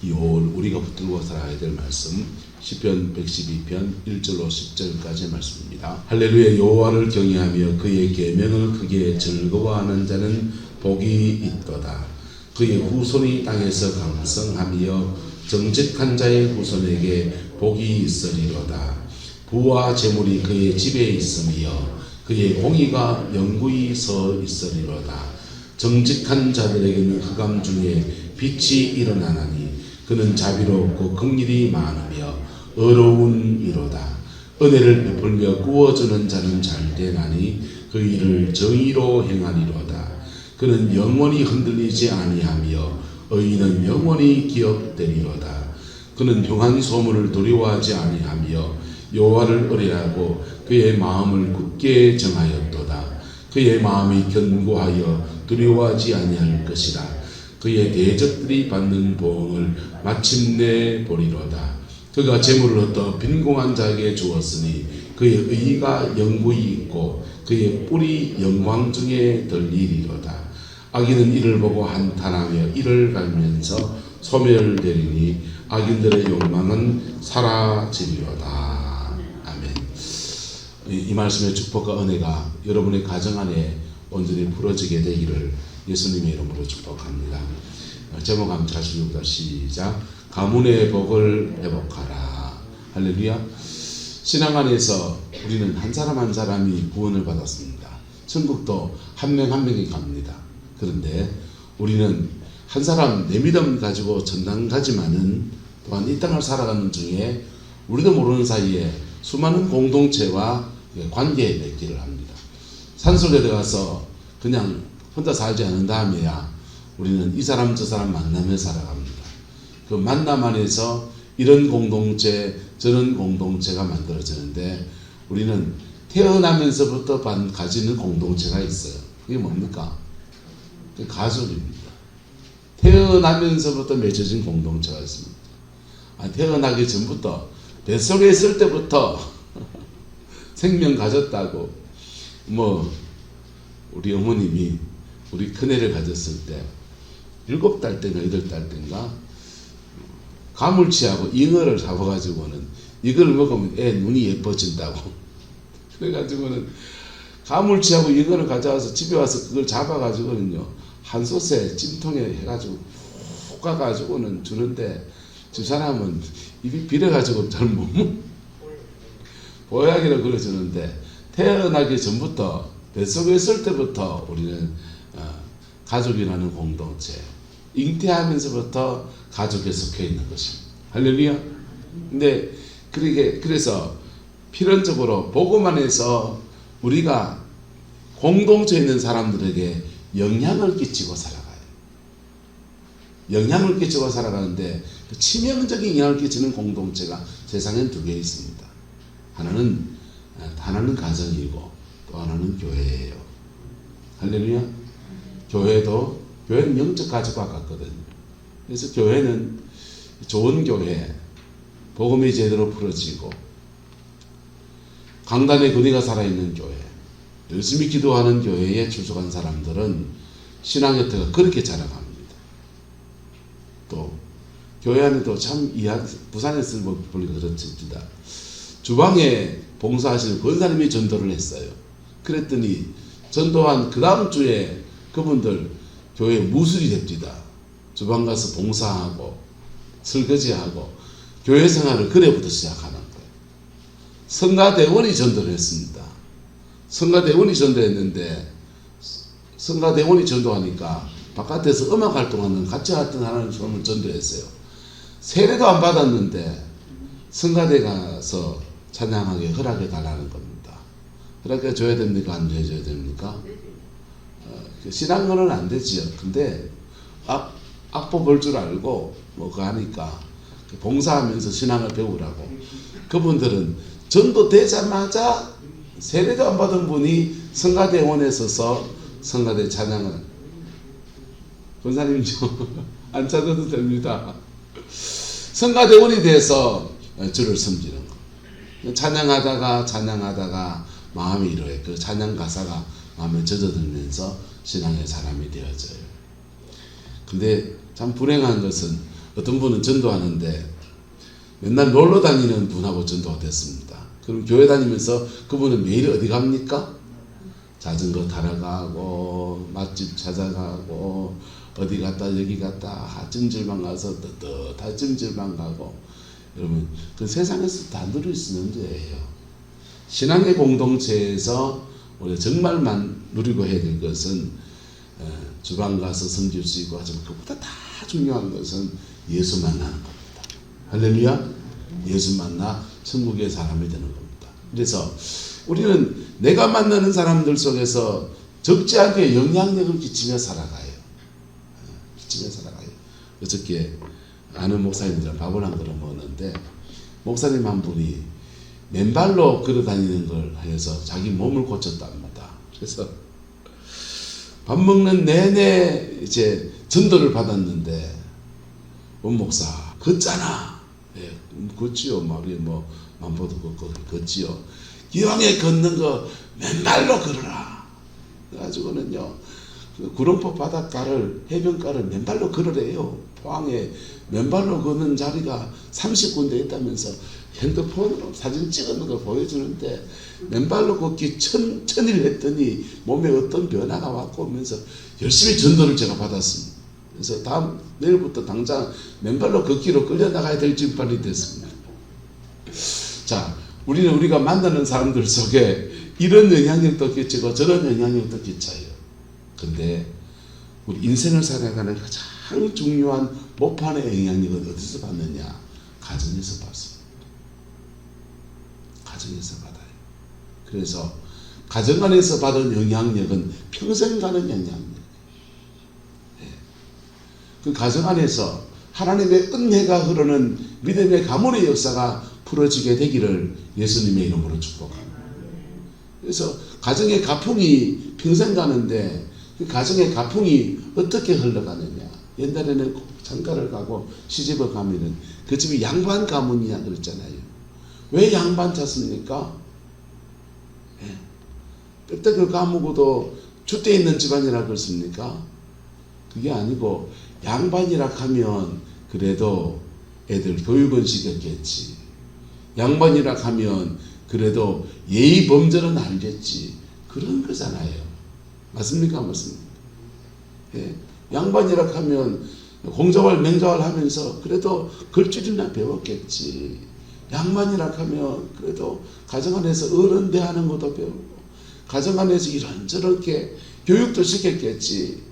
이 5월 우리가 붙들고 살아야 될 말씀 시편 112편 1절로 10절까지의 말씀입니다. 할렐루야. 여호와를 경외하며 그의 계명을 크게 즐거워하는 자는 복이 있도다. 그의 후손이 땅에서 강성하며 정직한 자의 후손에게 복이 있으리로다. 부와 재물이 그의 집에 있으며 그의 공의가 영구히 서 있으리로다. 정직한 자들에게는 흑암 중에 빛이 일어나나니 그는 자비롭고 긍휼이 많으며 의로운 이로다. 은혜를 베풀며 구워주는 자는 잘되나니 그 일을 정의로 행하리로다. 그는 영원히 흔들리지 아니하며 의인은 영원히 기억되리로다. 그는 흉한 소문을 두려워하지 아니하며 여호와를 의뢰하고 그의 마음을 굳게 정하였도다. 그의 마음이 견고하여 두려워하지 아니할 것이라. 그의 대적들이 받는 보응을 마침내 보리로다. 그가 재물을 얻어 빈공한 자에게 주었으니 그의 의의가 영구히 있고 그의 뿔이 영광 중에 들리리로다. 악인은 이를 보고 한탄하며 이를 갈면서 소멸되리니 악인들의 욕망은 사라지리로다. 아멘. 이 말씀의 축복과 은혜가 여러분의 가정 안에 온전히 풀어지게 되기를 예수님의 이름으로 축복합니다. 제목 한번 잘 읽어보자. 시작. 가문의 복을 회복하라. 할렐루야. 신앙 안에서 우리는 한 사람 한 사람이 구원을 받았습니다. 천국도 한 명 한 명이 갑니다. 그런데 우리는 한 사람 내 믿음 가지고 전당 가지만은 또한 이 땅을 살아가는 중에 우리도 모르는 사이에 수많은 공동체와 관계에 맺기를 합니다. 산속에 들어가서 그냥 혼자 살지 않은 다음에야 우리는 이 사람 저 사람 만나며 살아갑니다. 그 만남 안에서 이런 공동체 저런 공동체가 만들어지는데 우리는 태어나면서부터 가지는 공동체가 있어요. 그게 뭡니까? 그게 가족입니다. 태어나면서부터 맺어진 공동체가 있습니다. 태어나기 전부터 뱃속에 있을 때부터 생명 가졌다고 우리 어머님이 우리 큰애를 가졌을 때 7달 때인가 8달 때인가 가물치하고 잉어를 잡아가지고는 이걸 먹으면 애 눈이 예뻐진다고 그래가지고는 가물치하고 잉어를 가져와서 집에 와서 그걸 잡아가지고는요 한 솥에 찜통에 해가지고 훅 가가지고는 주는데 저 사람은 입이 비려가지고 잘 못 먹 보약이라고 그러주는데 태어나기 전부터 뱃속에 있을 때부터 우리는 가족이라는 공동체, 잉태하면서부터 가족에 속해 있는 것입니다. 할렐루야. 근데 그래서 필연적으로 복음만 해서 우리가 공동체에 있는 사람들에게 영향을 끼치고 살아가요. 영향을 끼치고 살아가는데 그 치명적인 영향을 끼치는 공동체가 세상엔 2개 있습니다. 하나는 가정이고 또 하나는 교회예요. 할렐루야. 교회는 영적 가족과 같거든요. 그래서 교회는 좋은 교회, 복음이 제대로 풀어지고 강단의 근위가 살아있는 교회, 열심히 기도하는 교회에 출석한 사람들은 신앙의 터가 그렇게 자라갑니다. 또 교회 안에도 참 부산에서 보니까 그렇습니다. 주방에 봉사하시는 권사님이 전도를 했어요. 그랬더니 전도한 그 다음 주에 그분들 교회 무술이 됩니다. 주방 가서 봉사하고 설거지하고 교회 생활을 그래부터 시작하는 거예요. 성가대원이 전도를 했습니다. 성가대원이 전도했는데 성가대원이 전도하니까 바깥에서 음악 활동하는 같이 활동하는 사람을 전도했어요. 세례도 안 받았는데 성가대 가서 찬양하게 허락해 달라는 겁니다. 허락해 줘야 됩니까? 안 해줘야 됩니까? 신앙은 안 되지요. 근데 악보 볼 줄 알고 그거 하니까 봉사하면서 신앙을 배우라고. 그분들은 전도되자마자 세례도 안 받은 분이 성가대원에 서서 성가대 찬양을 권사님 안 찾아도 됩니다. 성가대원이 돼서 주를 섬기는 거. 찬양하다가 마음이 이러해. 그 찬양 가사가 마음에 젖어들면서 신앙의 사람이 되어져요. 근데 참 불행한 것은 어떤 분은 전도하는데 맨날 놀러 다니는 분하고 전도가 됐습니다. 그럼 교회 다니면서 그분은 매일 어디 갑니까? 자전거 타러 가고 맛집 찾아가고 어디 갔다 여기 갔다 찜질방 가서 떳떳한 찜질방 가고. 여러분 그 세상에서 다 누릴 수 있는 거예요. 신앙의 공동체에서 우리가 정말만 누리고 해야 될 것은 주방 가서 섬길 수 있고 하지만 그보다 다 중요한 것은 예수 만나는 겁니다. 할렐루야. 예수 만나 천국의 사람이 되는 겁니다. 그래서 우리는 내가 만나는 사람들 속에서 적지 않게 영향력을 끼치며 살아가요. 끼치며 살아가요. 어저께 아는 목사님들은 밥을 한 그릇 먹었는데 목사님 한 분이 맨발로 걸어 다니는 걸 해서 자기 몸을 고쳤답니다. 그래서 밥 먹는 내내 이제 전도를 받았는데 원 목사 걷잖아. 예, 걷지요. 말이 뭐 만보도 걷고 걷지요. 기왕에 걷는 거 맨발로 걸어라. 그래가지고는요 구룡포 바닷가를 해변가를 맨발로 걸으래요. 포항에 맨발로 걷는 자리가 30군데 있다면서 핸드폰으로 사진 찍은 거 보여주는데 맨발로 걷기 천일 했더니 몸에 어떤 변화가 왔고 하면서 열심히 전도를 제가 받았습니다. 그래서 내일부터 당장 맨발로 걷기로 끌려나가야 될 지경이 됐습니다. 자, 우리가 만나는 사람들 속에 이런 영향력도 끼치고 저런 영향력도 끼쳐요. 근데 우리 인생을 살아가는 가장 중요한 모판의 영향력은 어디서 받느냐? 가정에서 받습니다. 가정에서 받아요. 그래서 가정 안에서 받은 영향력은 평생 가는 영향력. 그 가정 안에서 하나님의 은혜가 흐르는 믿음의 가문의 역사가 풀어지게 되기를 예수님의 이름으로 축복합니다. 그래서 가정의 가풍이 평생 가는데 그 가정의 가풍이 어떻게 흘러가느냐. 옛날에는 장가를 가고 시집을 가면은 그 집이 양반 가문이야 그랬잖아요. 왜 양반 찾습니까? 빽빽을 까먹어도 줏대 있는 집안이라 그렇습니까? 그게 아니고 양반이라 하면 그래도 애들 교육은 시켰겠지. 양반이라 하면 그래도 예의 범절은 알겠지. 그런 거잖아요. 맞습니까? 맞습니까? 예. 양반이라 하면 공자왈 맹자왈 하면서 그래도 글줄이나 배웠겠지. 양반이라 하면 그래도 가정 안에서 어른 대하는 것도 배우고 가정 안에서 이런저렇게 교육도 시켰겠지.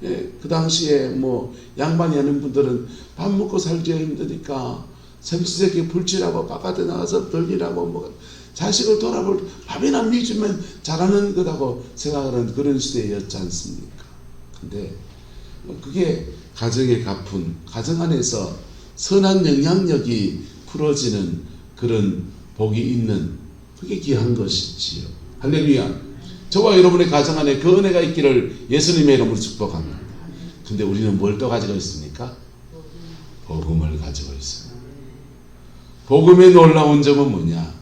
예, 그 당시에 뭐 양반이 하는 분들은 밥 먹고 살기 힘드니까 sem시세끼 불치라고 바깥에 나가서 들리라고 뭐 자식을 돌아볼 밥이나 미주면 잘하는 거라고 생각하는 그런 시대였지 않습니까? 근데 그게 가정의 가풍, 가정 안에서 선한 영향력이 풀어지는 그런 복이 있는 그게 귀한 것이지요. 할렐루야. 저와 여러분의 가정 안에 그 은혜가 있기를 예수님의 이름으로 축복합니다. 근데 우리는 뭘 또 가지고 있습니까? 복음을 가지고 있어요. 복음의 놀라운 점은 뭐냐?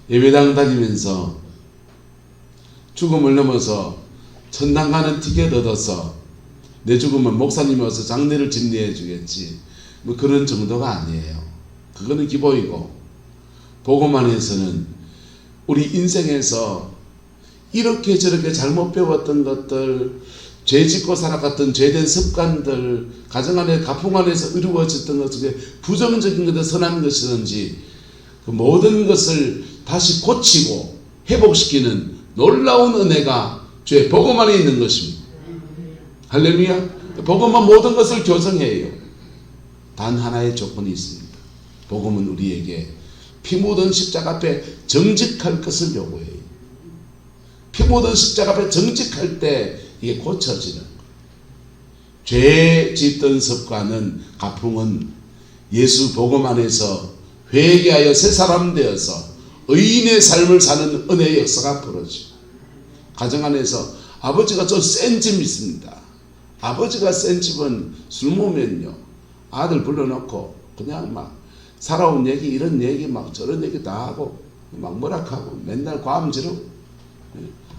예배당 다니면서 죽음을 넘어서 천당 가는 티켓 얻어서 내 죽으면 목사님이 와서 장례를 진리해 주겠지. 뭐 그런 정도가 아니에요. 그거는 기본이고 복음 안에서는 우리 인생에서 이렇게 저렇게 잘못 배웠던 것들, 죄 짓고 살아갔던 죄된 습관들, 가정 안에 가풍 안에서 이루어졌던 것들, 부정적인 것들 선한 것이든지 그 모든 것을 다시 고치고 회복시키는 놀라운 은혜가 주의 복음 안에 있는 것입니다. 할렐루야. 복음은 모든 것을 교정해요. 단 하나의 조건이 있습니다. 복음은 우리에게 피 묻은 십자가 앞에 정직할 것을 요구해요. 피 묻은 십자가 앞에 정직할 때 이게 고쳐지는 거예요. 죄 짓던 습관은 가풍은 예수 복음 안에서 회개하여 새 사람 되어서 의인의 삶을 사는 은혜의 역사가 벌어지고 가정 안에서 아버지가 좀 센 집이 있습니다. 아버지가 센 집은 술 먹으면요 아들 불러놓고 그냥 막 살아온 얘기 이런 얘기 막 저런 얘기 다 하고 막 뭐락하고 맨날 과음지르고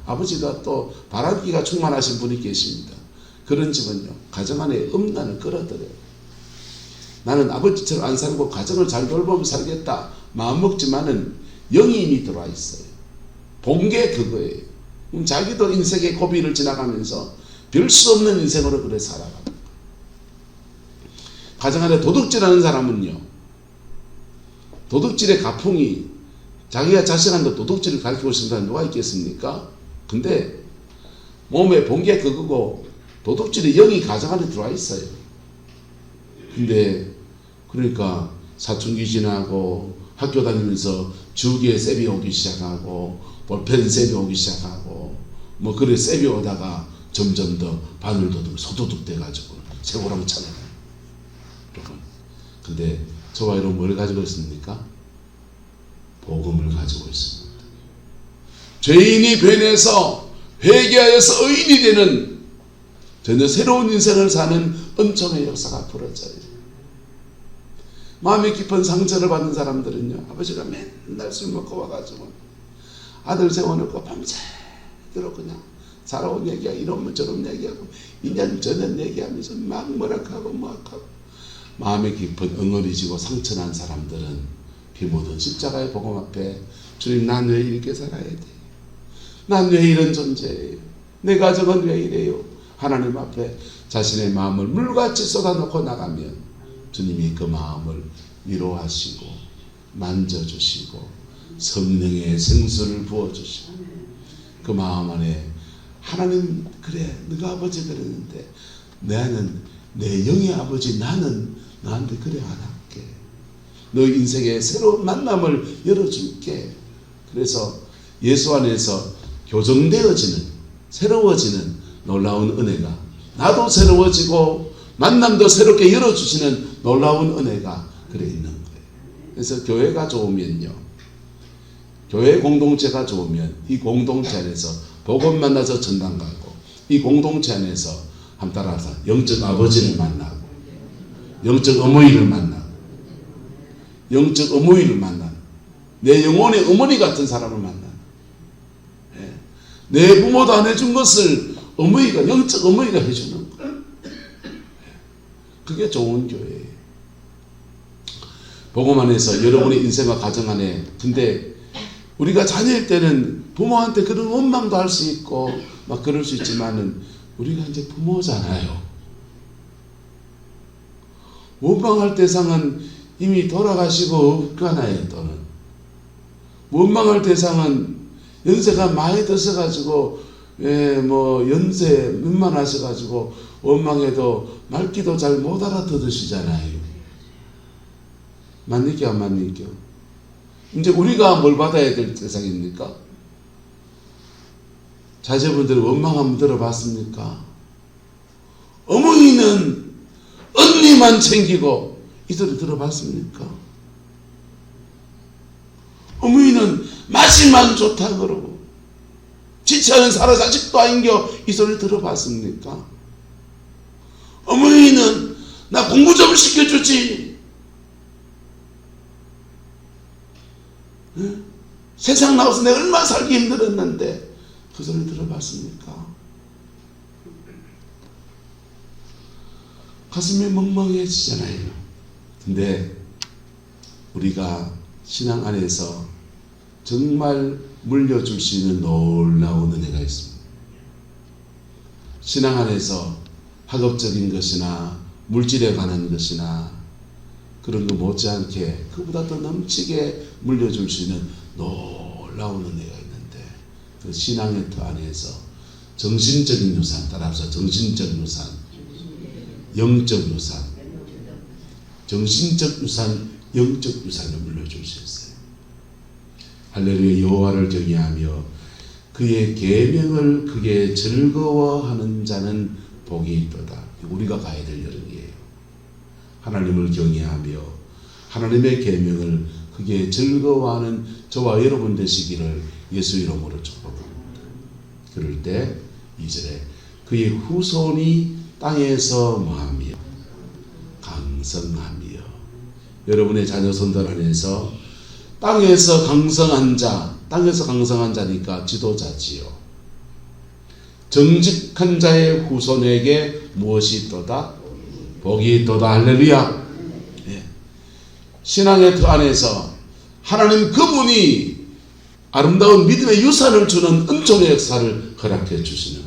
아버지가 또 바람기가 충만하신 분이 계십니다. 그런 집은요 가정 안에 음란을 끌어들여요. 나는 아버지처럼 안 살고 가정을 잘 돌보면 살겠다 마음먹지만은 영이 이미 들어와 있어요. 본 게 그거예요. 그럼 자기도 인생의 고비를 지나가면서 별 수 없는 인생으로 그래 살아갑니다. 가정 안에 도둑질하는 사람은요, 도둑질의 가풍이 자기가 자식한테 도둑질을 가르치고 있는 사람이 누가 있겠습니까? 근데 몸에 본 게 그거고 도둑질의 영이 가정 안에 들어와 있어요. 근데 그러니까 사춘기 지나고 학교 다니면서 주기에 쌤이 오기 시작하고 볼펜 쌤이 오기 시작하고 뭐 그래 쌤이 오다가 점점 더 바늘도둑 소도둑 돼가지고 쇠고랑 차네. 여러분, 근데 저와 여러분 뭘 가지고 있습니까? 복음을 가지고 있습니다. 죄인이 변해서 회개하여서 의인이 되는 전혀 새로운 인생을 사는 은총의 역사가 벌어져요. 마음이 깊은 상처를 받는 사람들은요, 아버지가 맨날 술 먹고 와가지고 아들 세워놓고 밤새도록 그냥 살아온 얘기하고 이런 저런 얘기하고 인연 저년 얘기하면서 막 뭐락하고 뭐하고 마음이 깊은 응어리지고 상처난 사람들은 피 묻은 십자가의 복음 앞에 주님, 난 왜 이렇게 살아야 돼? 난 왜 이런 존재예요? 내 가정은 왜 이래요? 하나님 앞에 자신의 마음을 물같이 쏟아놓고 나가면 주님이 그 마음을 위로하시고 만져주시고 성령의 생수를 부어주시고 그 마음 안에 하나님, 그래 네가 아버지 그랬는데 나는 내 영의 아버지, 나는 너한테 그래 안 할게. 너 인생의 새로운 만남을 열어줄게. 그래서 예수 안에서 교정되어지는, 새로워지는 놀라운 은혜가, 나도 새로워지고 만남도 새롭게 열어주시는 놀라운 은혜가 그래 있는 거예요. 그래서 교회가 좋으면요, 교회 공동체가 좋으면 이 공동체 안에서 복음 만나서 전당 가고, 이 공동체 안에서 한 따라서 영적 아버지를 만나고 영적 어머니를 만나고 영적 어머니를 만나는, 내 영혼의 어머니 같은 사람을 만나는, 내 부모도 안 해준 것을 어머니가, 영적 어머니가 해주는 거예요. 그게 좋은 교회예요. 복음 안에서 여러분의 인생과 가정 안에, 근데 우리가 자녀일 때는 부모한테 그런 원망도 할 수 있고 막 그럴 수 있지만은 우리가 이제 부모잖아요. 원망할 대상은 이미 돌아가시고 없잖아요. 또는 원망할 대상은 연세가 많이 드셔가지고 뭐 연세 몇만 하셔가지고 원망해도 말귀도 잘 못 알아듣으시잖아요. 맞니까 안 맞니까? 이제 우리가 뭘 받아야 될 대상입니까? 자제분들 원망 한번 들어봤습니까? 어머니는 언니만 챙기고, 이 소리 들어봤습니까? 어머니는 맛이만 좋다 그러고 지체하는 살아 자식도 아닌겨, 이 소리 들어봤습니까? 어머니는 나 공부 좀 시켜주지, 세상 나와서 내가 얼마나 살기 힘들었는데, 그 소리 들어봤습니까? 가슴이 멍멍해지잖아요. 근데 우리가 신앙 안에서 정말 물려줄 수 있는 놀라운 은혜가 있습니다. 신앙 안에서 학업적인 것이나 물질에 관한 것이나 그런 거 못지않게 그보다 더 넘치게 물려줄 수 있는 놀라운 은혜가 있는데, 그 신앙의 터 안에서 정신적인 유산, 따라서 정신적 유산, 영적 유산, 정신적 유산, 영적 유산을 물려줄 수 있어요. 할렐루야. 여호와를 경외하며 그의 계명을 그게 즐거워하는 자는 복이 있도다. 우리가 가야 될 여정이에요. 하나님을 경외하며 하나님의 계명을 그게 즐거워하는 저와 여러분 되시기를 예수 이름으로 축복합니다. 그럴 때 2절에 그의 후손이 땅에서 뭐하며 강성하며, 여러분의 자녀손들 안에서 땅에서 강성한 자, 땅에서 강성한 자니까 지도자지요. 정직한 자의 후손에게 무엇이 있도다? 복이 있도다. 할렐루야. 신앙의 터 안에서 하나님 그분이 아름다운 믿음의 유산을 주는 은총의 역사를 허락해 주시는,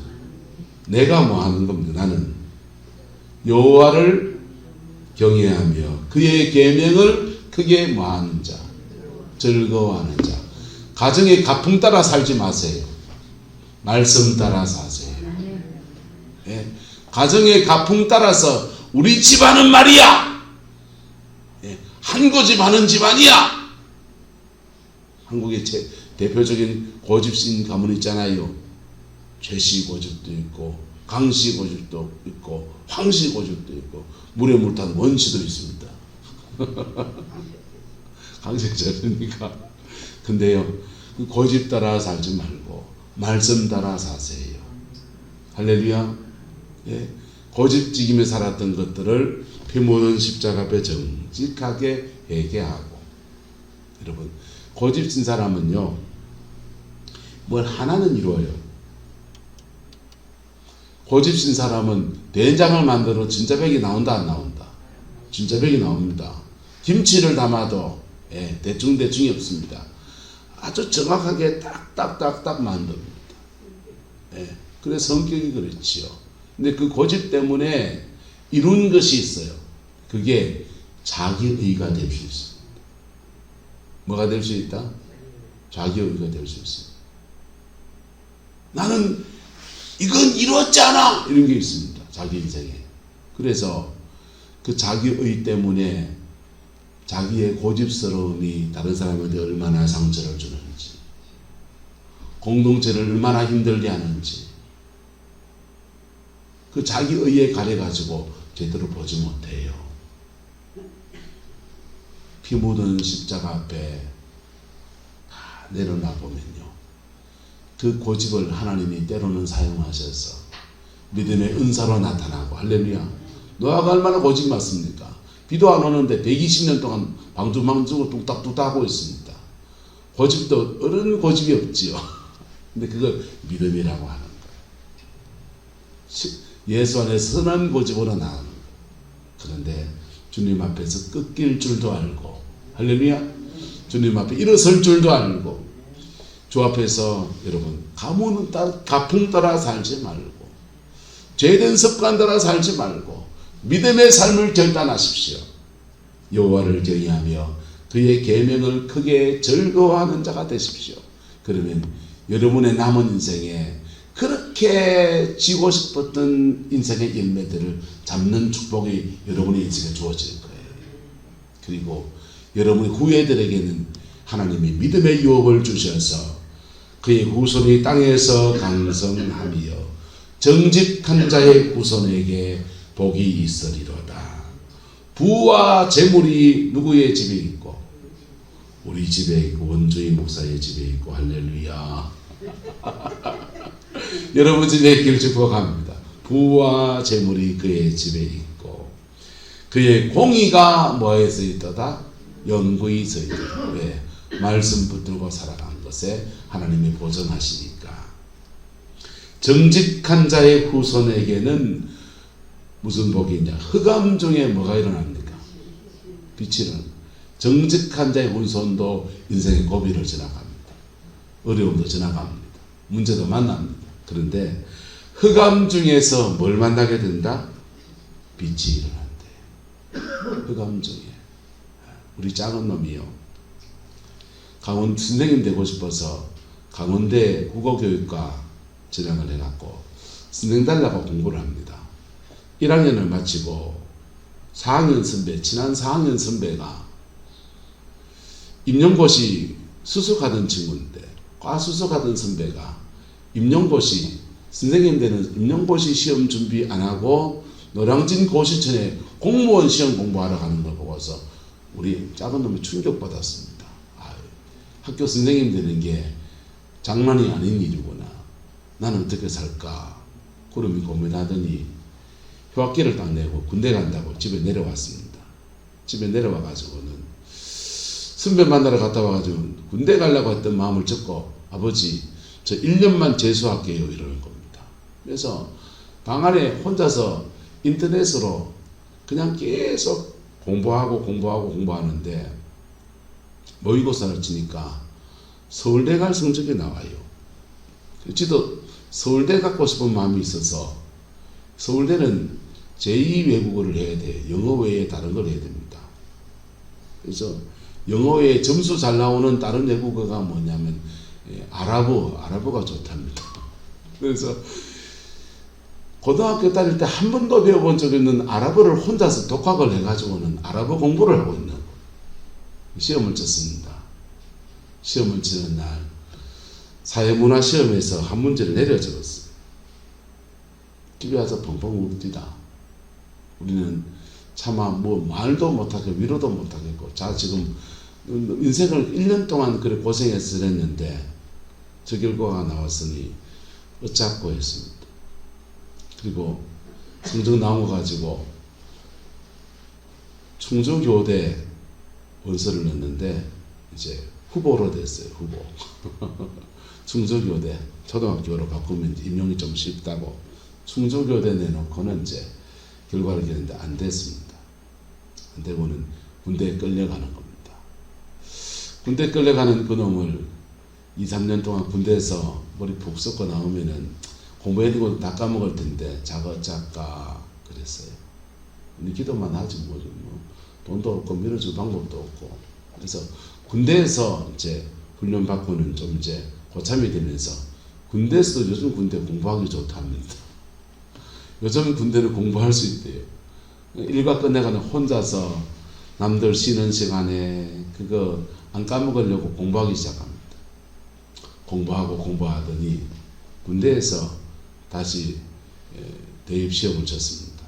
내가 뭐 하는 겁니다. 나는 여호와를 경외하며 그의 계명을 크게 뭐하는 자, 즐거워하는 자. 가정의 가풍 따라 살지 마세요. 말씀 따라 사세요. 예. 가정의 가풍 따라서 우리 집안은 말이야, 예. 한 고집 하는 집안이야. 한국의 대표적인 고집신 가문 있잖아요. 최씨 고집도 있고, 강씨 고집도 있고, 황씨 고집도 있고, 물에 물 탄 원씨도 있습니다. 강세철이니까. 근데요, 그 고집 따라 살지 말고 말씀 따라 사세요. 할렐루야. 예. 고집지기며 살았던 것들을 피 묻은 십자가 앞에 정직하게 회개하고. 여러분, 고집진 사람은요, 뭘 하나는 이루어요. 고집진 사람은 된장을 만들어 진짜백이 나온다 안 나온다? 진짜백이 나옵니다. 김치를 담아도 대충대충이 없습니다. 아주 정확하게 딱딱딱딱 만듭니다. 그래서 성격이 그렇지요. 근데 그 고집 때문에 이룬 것이 있어요. 그게 자기의가 될 수 있습니다. 뭐가 될 수 있다? 자기의가 될 수 있어요. 나는 이건 이루었지 않아! 이런 게 있습니다. 자기 인생에. 그래서 그 자기의 때문에 자기의 고집스러움이 다른 사람한테 얼마나 상처를 주는지, 공동체를 얼마나 힘들게 하는지, 그 자기의에 가려가지고 제대로 보지 못해요. 피 묻은 십자가 앞에 내려놔 보면요, 그 고집을 하나님이 때로는 사용하셔서 믿음의 은사로 나타나고. 할렐루야. 노아가 얼마나 고집 많습니까? 비도 안 오는데 120년 동안 방주망주고 뚝딱뚝딱 하고 있습니다. 고집도 어른 고집이 없지요. 근데 그걸 믿음이라고 하는 거예요. 예수 안에서 선한 고집으로 나가는 거예요. 그런데 주님 앞에서 꺾일 줄도 알고, 할렐루야. 주님 앞에 일어설 줄도 알고, 주 앞에서 여러분 가풍 따라 살지 말고, 죄된 습관 따라 살지 말고 믿음의 삶을 결단하십시오. 여호와를 경외하며 그의 계명을 크게 즐거워하는 자가 되십시오. 그러면 여러분의 남은 인생에 그렇게 지고 싶었던 인생의 열매들을 잡는 축복이 여러분의 인생에 주어질 거예요. 그리고 여러분의 후예들에게는 하나님이 믿음의 유업을 주셔서 그의 후손이 땅에서 강성하며 정직한 자의 후손에게 복이 있으리로다. 부와 재물이 누구의 집에 있고? 우리 집에 있고, 원주의 목사의 집에 있고. 할렐루야. 여러분 집에 있기를 축복합니다. 부와 재물이 그의 집에 있고, 그의 공의가 뭐에 서 있도다? 영구히 서 있도다. 왜? 말씀 붙들고 살아간 것에 하나님이 보전하시니까. 정직한 자의 후손에게는 무슨 복이 있냐? 흑암 중에 뭐가 일어납니까? 빛이 일어납니다. 정직한 자의 후손도 인생의 고비를 지나갑니다. 어려움도 지나갑니다. 문제도 만납니다. 그런데 흑암 중에서 뭘 만나게 된다? 빛이 일어난대요. 흑암 중에. 우리 작은 놈이요, 강원 선생님 되고 싶어서 강원대 국어교육과 진학을 해갖고 선생님 달라고 공부를 합니다. 1학년을 마치고 4학년 선배, 친한 4학년 선배가 임용고시 수석하던 친구인데, 과 수석하던 선배가 임용고시, 선생님 되는 임용고시 시험 준비 안 하고 노량진 고시촌에 공무원 시험 공부하러 가는 걸 보고서 우리 작은 놈이 충격받았습니다. 학교 선생님 되는 게 장난이 아닌 일이구나. 나는 어떻게 살까? 그러면 고민하더니 휴학기를 딱 내고 군대 간다고 집에 내려왔습니다. 집에 내려와가지고는 선배 만나러 갔다 와가지고 군대 가려고 했던 마음을 접고, 아버지 저 1년만 재수할게요 이러는 겁니다. 그래서 방 안에 혼자서 인터넷으로 그냥 계속 공부하는데 모의고사를 치니까 서울대 갈 성적이 나와요. 저도 서울대 갖고 싶은 마음이 있어서 서울대는 제2 외국어를 해야 돼요. 영어 외에 다른 걸 해야 됩니다. 그래서 영어 외에 점수 잘 나오는 다른 외국어가 뭐냐면 아랍어가 좋답니다. 그래서 고등학교 다닐 때 한 번도 배워본 적이 없는 아랍어를 혼자서 독학을 해가지고는 아랍어 공부를 하고 있는 거예요. 시험을 쳤습니다. 시험을 치는 날 사회문화 시험에서 한 문제를 내려 적었어요. 집에 와서 펑펑 울디다. 우리는 차마 뭐 말도 못하고 위로도 못하겠고, 자 지금 인생을 1년 동안 그래 고생해서 했는데 저 결과가 나왔으니 어쩌고 했습니다. 그리고 성적 나온 거 가지고 충주교대 원서를 넣었는데 이제 후보로 됐어요. 후보. 충주교대 초등학교로 바꾸면 임용이 좀 쉽다고 충주교대 내놓고는 이제 결과를 기다렸는데 안 됐습니다. 안 되고는 군대에 끌려가는 겁니다. 군대 끌려가는 그 놈을 2, 3년 동안 군대에서 머리 푹 썩고 나오면은 공부해둔 것도 다 까먹을 텐데 작가 그랬어요. 근데 기도만 하지 뭐 돈도 없고 밀어줄 방법도 없고. 그래서 군대에서 이제 훈련 받고는 좀 이제 고참이 되면서 군대에서도 요즘 군대 공부하기 좋답니다. 요즘 군대는 공부할 수 있대요. 일과 끝내가는 혼자서 남들 쉬는 시간에 그거 안 까먹으려고 공부하기 시작합니다. 공부하더니 군대에서 다시 대입 시험을 쳤습니다.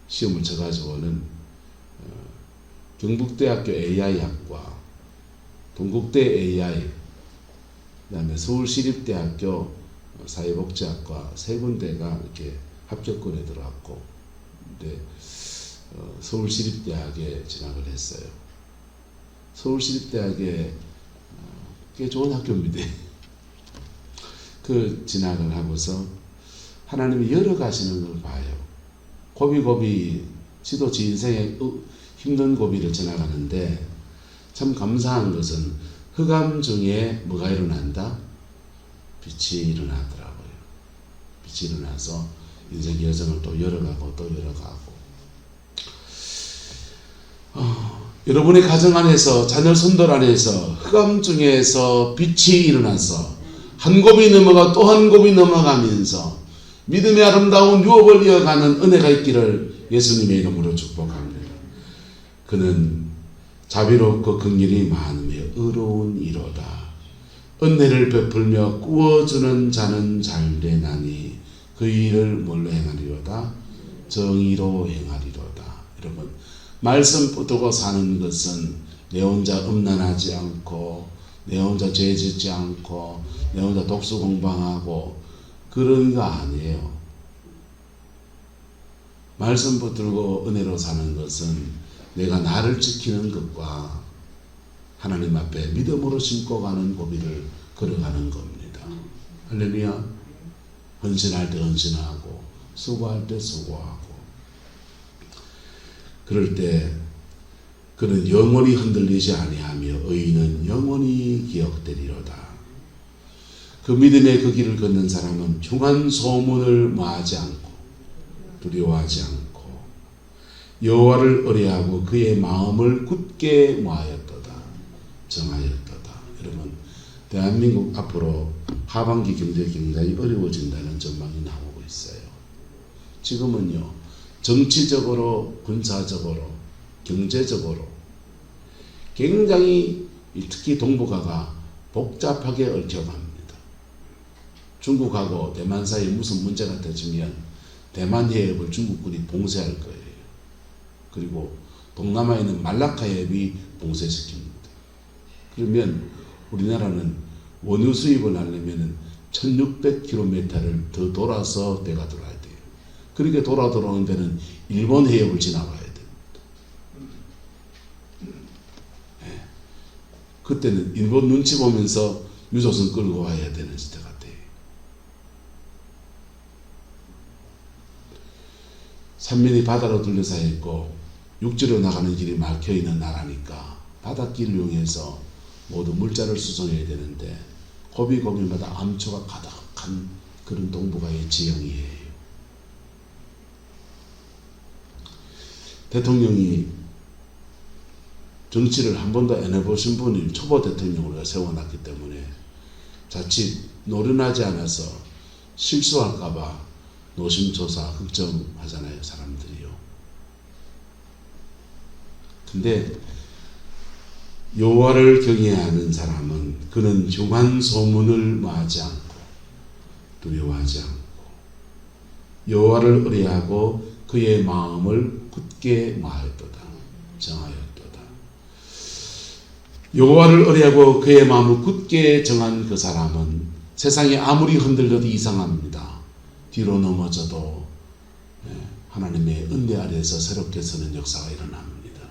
시험을 쳐가지고는 경북대학교 AI학과, 동국대 AI, 그 다음에 서울시립대학교 사회복지학과 세 군데가 이렇게 합격권에 들어왔고, 근데 서울시립대학에 진학을 했어요. 서울시립대학에 꽤 좋은 학교입니다. 그 진학을 하고서 하나님이 열어가시는 걸 봐요. 고비고비 지도 지 인생의 힘든 고비를 지나가는데 참 감사한 것은 흑암 중에 뭐가 일어난다? 빛이 일어나더라고요. 빛이 일어나서 인생 여정을 또 열어가고 또 열어가고. 여러분의 가정 안에서, 자녀 손들 안에서 흑암 중에서 빛이 일어나서 한 곱이 넘어가 또 한 곱이 넘어가면서 믿음의 아름다운 유업을 이어가는 은혜가 있기를 예수님의 이름으로 축복합니다. 그는 자비롭고 긍휼이 많으며 의로운 이로다. 은혜를 베풀며 구워주는 자는 잘되나니 그 일을 뭘로 행하리로다? 정의로 행하리로다. 여러분, 말씀 붙들고 사는 것은 내 혼자 음란하지 않고, 내 혼자 죄 짓지 않고, 내 혼자 독수 공방하고 그런 거 아니에요. 말씀 붙들고 은혜로 사는 것은 내가 나를 지키는 것과 하나님 앞에 믿음으로 신고 가는 고비를 걸어가는 겁니다. 할렐루야. 헌신할 때 헌신하고 수고할 때 수고하고. 그럴 때 그는 영원히 흔들리지 아니하며 의인은 영원히 기억되리로다. 그 믿음의 그 길을 걷는 사람은 흉한 소문을 마하지 않고 두려워하지 않고 여호와를 의뢰하고 그의 마음을 굳게 모하였도다. 정하였도다. 여러분, 대한민국 앞으로 하반기 경제 굉장히 어려워진다는 전망이 나오고 있어요. 지금은요, 정치적으로, 군사적으로, 경제적으로 굉장히 특히 동북아가 복잡하게 얽혀갑니다. 중국하고 대만 사이에 무슨 문제가 터지면 대만 해협을 중국군이 봉쇄할 거예요. 그리고 동남아에 있는 말라카 해협이 봉쇄시킵니다. 그러면 우리나라는 원유 수입을 하려면 1600km를 더 돌아서 배가 들어와야 돼요. 그렇게 돌아오는 데는 일본 해협을 지나가야 됩니다. 네. 그때는 일본 눈치 보면서 유조선 끌고 와야 되는 시대 같아요. 산민이 바다로 둘러싸여 있고 육지로 나가는 길이 막혀있는 나라니까 바닷길을 이용해서 모두 물자를 수송해야 되는데 고비고비마다 암초가 가득한 그런 동북아의 지형이에요. 대통령이 정치를 한 번도 안 해보신 분이 초보 대통령으로 세워놨기 때문에 자칫 노련하지 않아서 실수할까봐 노심초사 걱정하잖아요, 사람들이요. 근데 여호와를 경외하는 사람은 그는 흉한 소문을 마하지 않고 두려워하지 않고 여호와를 의뢰하고 그의 마음을 굳게 마하였도다. 정하였도다. 여호와를 의뢰하고 그의 마음을 굳게 정한 그 사람은 세상이 아무리 흔들려도 이상합니다. 뒤로 넘어져도 하나님의 은혜 아래에서 새롭게 서는 역사가 일어납니다.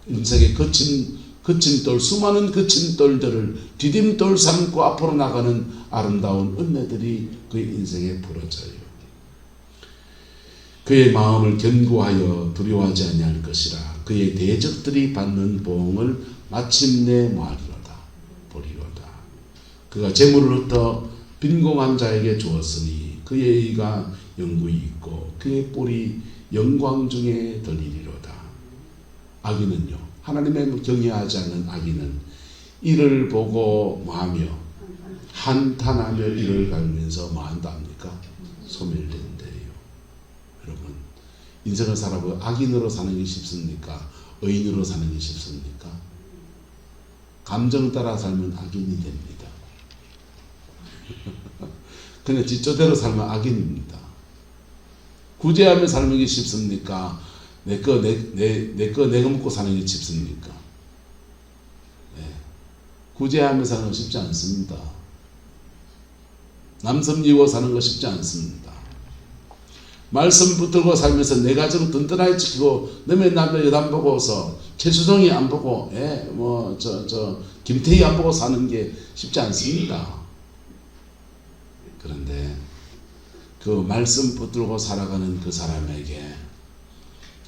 인생의 거친 돌, 수많은 거친 돌들을 디딤돌 삼고 앞으로 나가는 아름다운 은혜들이 그의 인생에 부러져요. 그의 마음을 견고하여 두려워하지 아니할 것이라. 그의 대적들이 받는 보응을 마침내 보리로다. 그가 재물을 흩어 빈공한 자에게 주었으니 그의 의가 영구히 있고 그의 뿔이 영광 중에 들리리로다. 악인은요, 하나님의 경외하지 않는 악인은 이를 보고 뭐하며 한탄하며 이를 갈면서 뭐한다 합니까? 소멸된대요. 여러분, 인생을 살아보고 악인으로 사는 게 쉽습니까? 의인으로 사는 게 쉽습니까? 감정 따라 살면 악인이 됩니다. 그냥 지조대로 살면 악인입니다. 구제하며 살는 게 쉽습니까? 내거 내가 먹고 사는 게 쉽습니까? 네. 구제하며 사는 거 쉽지 않습니다. 남섬이고 사는 거 쉽지 않습니다. 말씀 붙들고 살면서 내 가정 든든하게 지키고 너의 남자 여단 보고서 최수정이 안 보고 김태희 안 보고 사는 게 쉽지 않습니다. 그런데 그 말씀 붙들고 살아가는 그 사람에게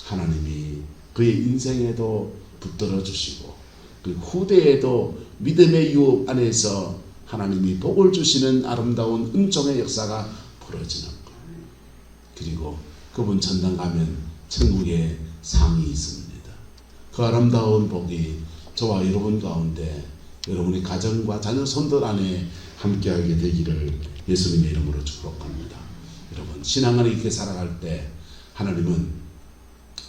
하나님이 그의 인생에도 붙들어 주시고 그 후대에도 믿음의 유업 안에서 하나님이 복을 주시는 아름다운 은총의 역사가 벌어지는 것. 그리고 그분 천당 가면 천국에 상이 있습니다. 그 아름다운 복이 저와 여러분 가운데 여러분의 가정과 자녀 손들 안에 함께하게 되기를 예수님의 이름으로 축복합니다. 여러분, 신앙을 이렇게 살아갈 때 하나님은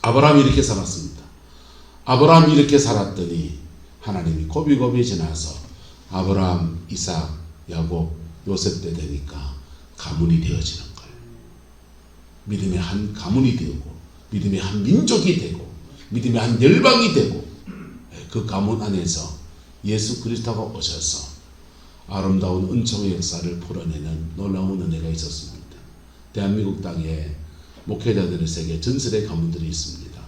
아브라함이 이렇게 살았습니다. 아브라함이 이렇게 살았더니 하나님이 고비고비 지나서 아브라함, 이삭, 야곱, 요셉 때 되니까 가문이 되어지는 거예요. 믿음의 한 가문이 되고 믿음의 한 민족이 되고 믿음의 한 열방이 되고 그 가문 안에서 예수 그리스도가 오셔서 아름다운 은총의 역사를 풀어내는 놀라운 은혜가 있었습니다. 대한민국 땅에 목회자들의 세계 전설의 가문들이 있습니다.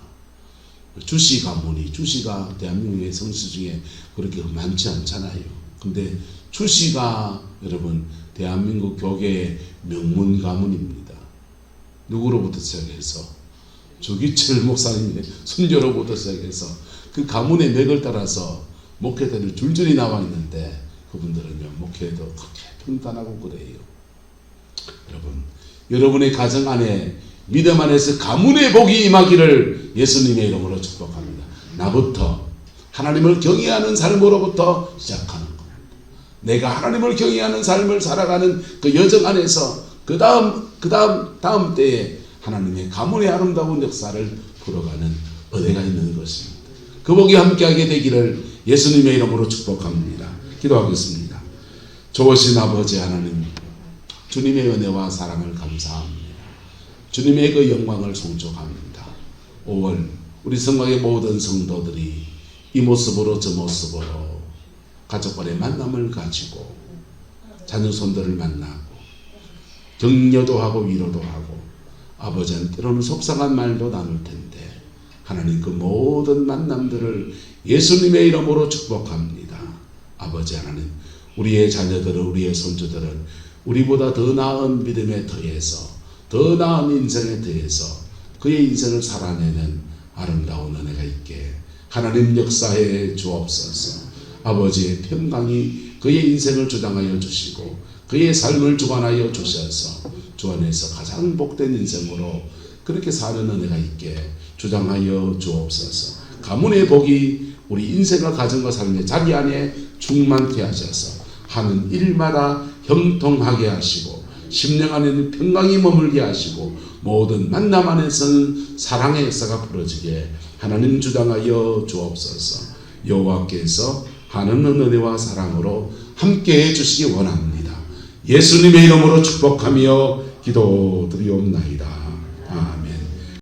주시 가문이, 주시가 대한민국의 성씨 중에 그렇게 많지 않잖아요. 근데 주시가 여러분 대한민국 교계의 명문 가문입니다. 누구로부터 시작해서 조기철 목사님의 순교로부터 시작해서 그 가문의 맥을 따라서 목회자들이 줄줄이 나와 있는데 그분들은요 목회도 그렇게 평단하고 그래요. 여러분, 여러분의 가정 안에 믿음 안에서 가문의 복이 임하기를 예수님의 이름으로 축복합니다. 나부터 하나님을 경외하는 삶으로부터 시작하는 겁니다. 내가 하나님을 경외하는 삶을 살아가는 그 여정 안에서 그 다음 때에 하나님의 가문의 아름다운 역사를 풀어가는 은혜가 있는 것입니다. 그 복이 함께하게 되기를 예수님의 이름으로 축복합니다. 기도하겠습니다. 좋으신 아버지 하나님, 주님의 은혜와 사랑을 감사합니다. 주님의 그 영광을 송축합니다. 5월 우리 성곽의 모든 성도들이 이 모습으로 저 모습으로 가족간의 만남을 가지고 자녀 손들을 만나고 격려도 하고 위로도 하고 아버지는 때로는 속상한 말도 나눌 텐데 하나님 그 모든 만남들을 예수님의 이름으로 축복합니다. 아버지 하나님, 우리의 자녀들은, 우리의 손주들은 우리보다 더 나은 믿음에 더해서 더 나은 인생에 더해서 그의 인생을 살아내는 아름다운 은혜가 있게 하나님 역사해 주옵소서. 아버지의 평강이 그의 인생을 주장하여 주시고 그의 삶을 주관하여 주셔서 주 안에서 가장 복된 인생으로 그렇게 사는 은혜가 있게 주장하여 주옵소서. 가문의 복이 우리 인생을 가정과 삶의 자리 안에 충만케 하셔서 하는 일마다 형통하게 하시고 심령 안에는 평강이 머물게 하시고 모든 만남 안에서는 사랑의 역사가 풀어지게 하나님 주장하여 주옵소서. 여호와께서 하는 은혜와 사랑으로 함께해 주시기 원합니다. 예수님의 이름으로 축복하며 기도드리옵나이다.